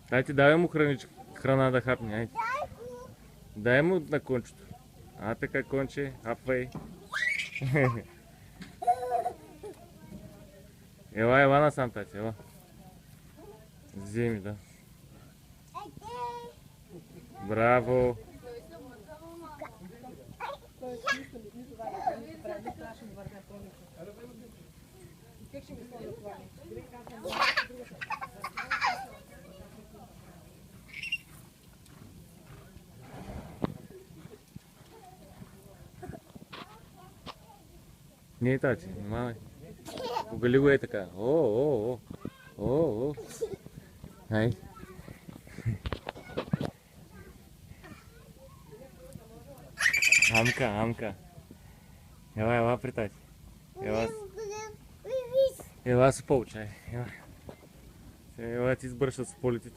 Дайте, дай му храна да хапне. Айде. Дай му на кончето. А така, конче, хапвай. Ела насам, тати, ела. Вземи, да. Браво! Не, тати, внимавай. Оголи го е така. О. Ай. Амка. Ела при тати. Ела се получай. Ела ти избършат с полите.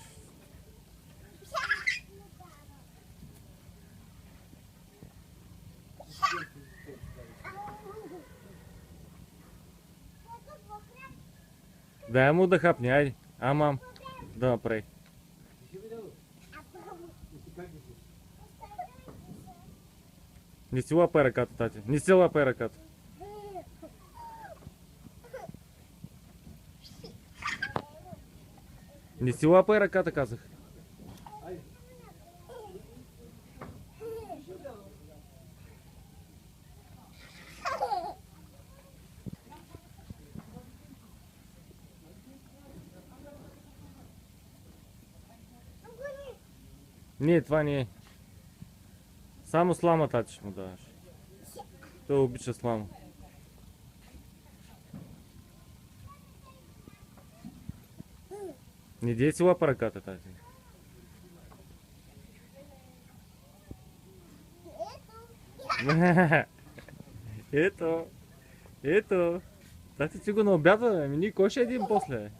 Дай му да хапне, айде. Мам, да направи. Не си лапай ръката, тати. Не си лапай ръката. Не си лапай ръката, казах. Не, това не е. Само слама, тати, ще му даваш. Той обича слама. Не дей си лапа ръката, тати. Ето. Тати, ти го на обяда, ние кой ще един после?